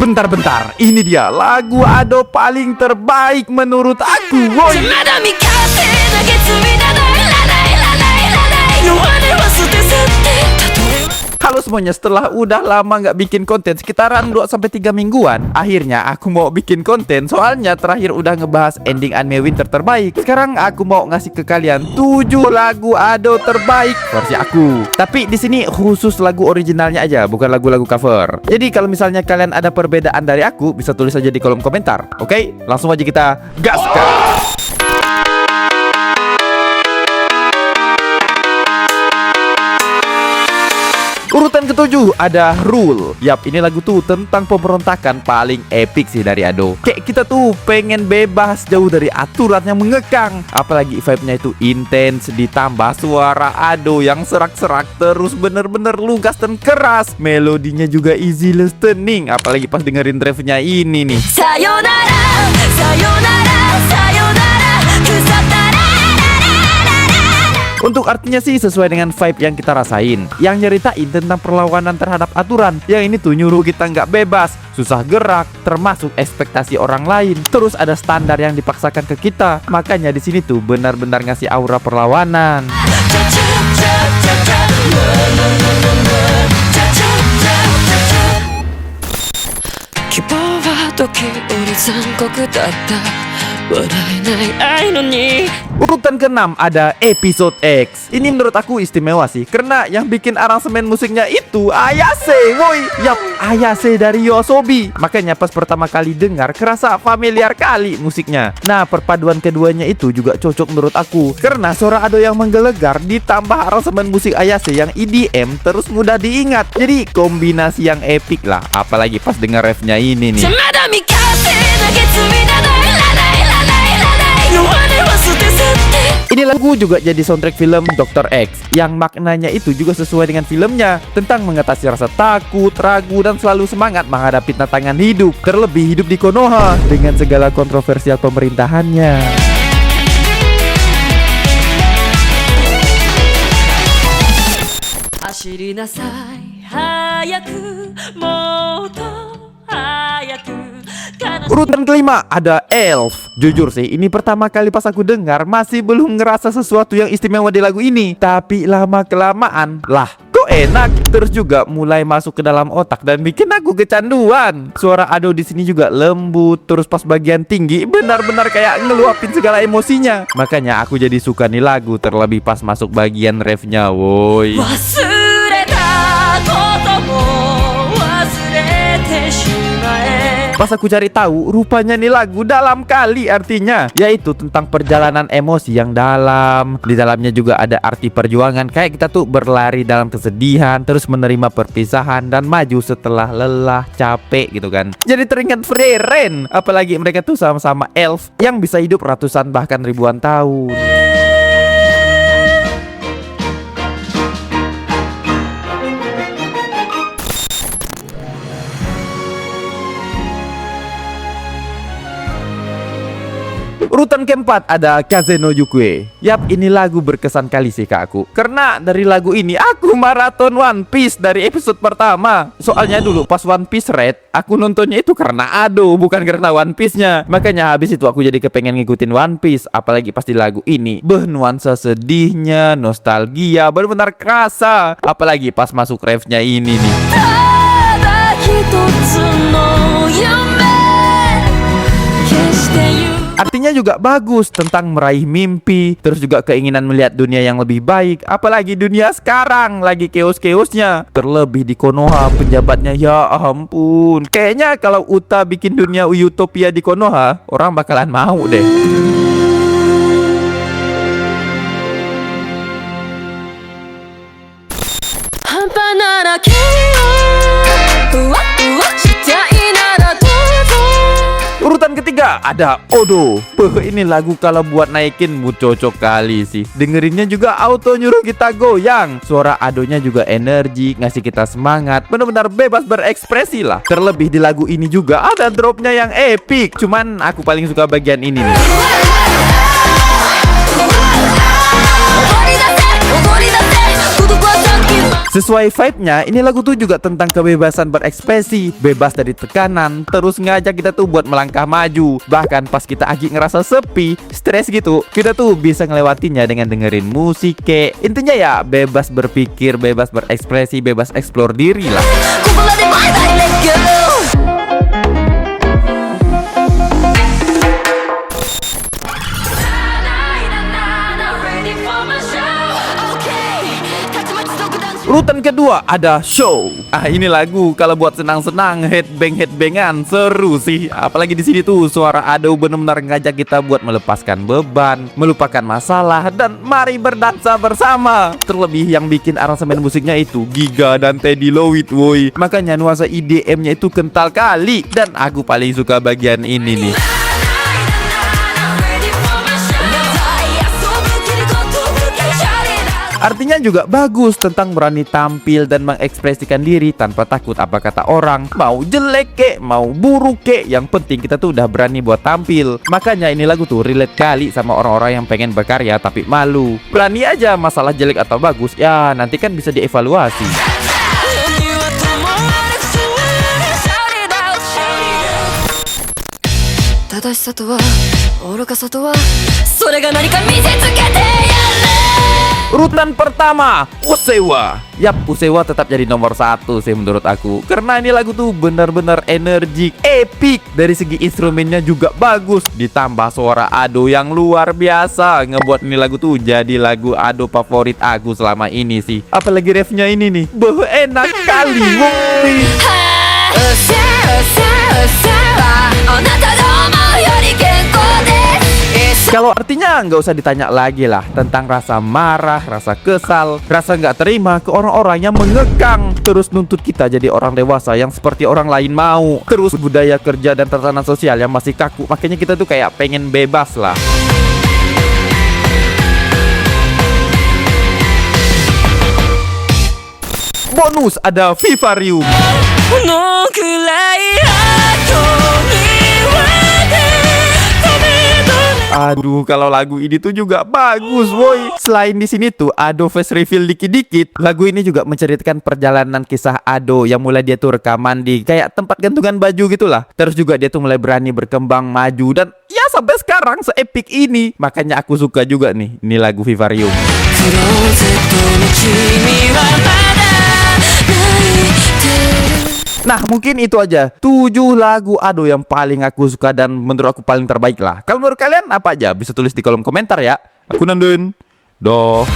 Bentar-bentar, ini dia lagu Ado paling terbaik menurut aku, woi. Halo semuanya, setelah udah lama nggak bikin konten sekitaran 2-3 mingguan, akhirnya aku mau bikin konten. Soalnya terakhir udah ngebahas ending anime Winter terbaik. Sekarang aku mau ngasih ke kalian 7 lagu Ado terbaik versi aku. Tapi di sini khusus lagu originalnya aja, bukan lagu-lagu cover. Jadi kalau misalnya kalian ada perbedaan dari aku, bisa tulis aja di kolom komentar. Oke, langsung aja kita gaskan. Urutan ke-7 ada Rule. Yap, ini lagu tuh tentang pemberontakan paling epic sih dari Ado. Kayak kita tuh pengen bebas jauh dari aturan yang mengekang. Apalagi vibe-nya itu intens, ditambah suara Ado yang serak-serak terus bener-bener lugas dan keras. Melodinya juga easy listening, apalagi pas dengerin drive-nya ini nih. Sayonara, sayonara, sayonara, kusatara. Untuk artinya sih sesuai dengan vibe yang kita rasain. Yang nyeritain tentang perlawanan terhadap aturan. Yang ini tuh nyuruh kita nggak bebas, susah gerak, termasuk ekspektasi orang lain. Terus ada standar yang dipaksakan ke kita. Makanya di sini tuh benar-benar ngasih aura perlawanan. Urutan ke-6 ada Episode X. Ini menurut aku istimewa sih, karena yang bikin aransemen musiknya itu Ayase, woi. Yap, Ayase dari YOASOBI. Makanya pas pertama kali dengar kerasa familiar kali musiknya. Nah, perpaduan keduanya itu juga cocok menurut aku, karena suara Ado yang menggelegar ditambah aransemen musik Ayase yang EDM terus mudah diingat. Jadi kombinasi yang epic lah. Apalagi pas denger refnya ini nih. Ini lagu juga jadi soundtrack film Dr. X, yang maknanya itu juga sesuai dengan filmnya, tentang mengatasi rasa takut, ragu, dan selalu semangat menghadapi tantangan hidup. Terlebih hidup di Konoha dengan segala kontroversial pemerintahannya. Urutan ke-5 ada Elf. Jujur sih, ini pertama kali pas aku dengar masih belum ngerasa sesuatu yang istimewa di lagu ini. Tapi lama-kelamaan, lah kok enak. Terus juga mulai masuk ke dalam otak dan bikin aku kecanduan. Suara Ado di sini juga lembut, terus pas bagian tinggi benar-benar kayak ngeluapin segala emosinya. Makanya aku jadi suka nih lagu, terlebih pas masuk bagian refnya, woi. Pas aku cari tahu, rupanya nih lagu dalam kali artinya, yaitu tentang perjalanan emosi yang dalam. Di dalamnya juga ada arti perjuangan, kayak kita tuh berlari dalam kesedihan, terus menerima perpisahan dan maju setelah lelah, capek gitu kan. Jadi teringat Frieren, apalagi mereka tuh sama-sama elf yang bisa hidup ratusan bahkan ribuan tahun. Urutan keempat ada Kaze no Yukue. Yap, ini lagu berkesan kali sih ke aku, karena dari lagu ini aku maraton One Piece dari episode pertama. Soalnya dulu pas One Piece Red, aku nontonnya itu karena Ado, bukan karena One Piece-nya. Makanya habis itu aku jadi kepengen ngikutin One Piece. Apalagi pas di lagu ini, nuansa sedihnya, nostalgia benar-benar kerasa. Apalagi pas masuk refnya ini nih. Artinya juga bagus, tentang meraih mimpi, terus juga keinginan melihat dunia yang lebih baik. Apalagi dunia sekarang lagi keos-keosnya, terlebih di Konoha penjabatnya, ya ampun. Kayaknya kalau Uta bikin dunia utopia di Konoha, orang bakalan mau deh. Urutan ketiga ada Odo. Ini lagu kalau buat naikin mood cocok kali sih. Dengerinnya juga auto nyuruh kita goyang. Suara Adonya juga energi, ngasih kita semangat. Benar-benar bebas berekspresi lah. Terlebih di lagu ini juga ada dropnya yang epic. Cuman aku paling suka bagian ini nih. Sesuai vibe-nya, ini lagu tuh juga tentang kebebasan berekspresi, bebas dari tekanan, terus ngajak kita tuh buat melangkah maju. Bahkan pas kita lagi ngerasa sepi, stres gitu, kita tuh bisa ngelewatinya dengan dengerin musik kek. Intinya ya bebas berpikir, bebas berekspresi, bebas explore diri lah. Urutan kedua ada Show. Ini lagu kalau buat senang-senang, headbangan seru sih. Apalagi di sini tuh suara Ado benar-benar ngajak kita buat melepaskan beban, melupakan masalah, dan mari berdansa bersama. Terlebih yang bikin aransemen musiknya itu Giga dan Teddy Lowit, woi. Makanya nuansa IDM-nya itu kental kali, dan aku paling suka bagian ini nih. Artinya juga bagus tentang berani tampil dan mengekspresikan diri tanpa takut apa kata orang. Mau jelek kek, mau buruk kek, yang penting kita tuh udah berani buat tampil. Makanya ini lagu tuh relate kali sama orang-orang yang pengen berkarya tapi malu. Berani aja, masalah jelek atau bagus ya nanti kan bisa dievaluasi. Urutan pertama, Usewa. Yap, Usewa tetap jadi nomor 1 sih menurut aku. Karena ini lagu tuh bener-bener energik, epic. Dari segi instrumennya juga bagus. Ditambah suara Ado yang luar biasa, ngebuat ini lagu tuh jadi lagu Ado favorit aku selama ini sih. Apalagi refnya ini nih, enak kali, woi. Kalau artinya nggak usah ditanya lagi lah tentang rasa marah, rasa kesal, rasa nggak terima ke orang-orang yang mengekang, terus nuntut kita jadi orang dewasa yang seperti orang lain mau, terus budaya kerja dan tatanan sosial yang masih kaku, makanya kita tuh kayak pengen bebas lah. Bonus ada Vivarium. Aduh, kalau lagu ini tuh juga bagus, woi. Selain di sini tuh Ado face reveal dikit-dikit, lagu ini juga menceritakan perjalanan kisah Ado yang mulai dia tuh rekaman di kayak tempat gantungan baju gitulah. Terus juga dia tuh mulai berani berkembang maju dan ya sampai sekarang se-epic ini. Makanya aku suka juga nih ini lagu Vivarium. Nah, mungkin itu aja 7 lagu Ado yang paling aku suka dan menurut aku paling terbaik lah. Kalau menurut kalian apa aja? Bisa tulis di kolom komentar ya. Aku Nandun. Doh.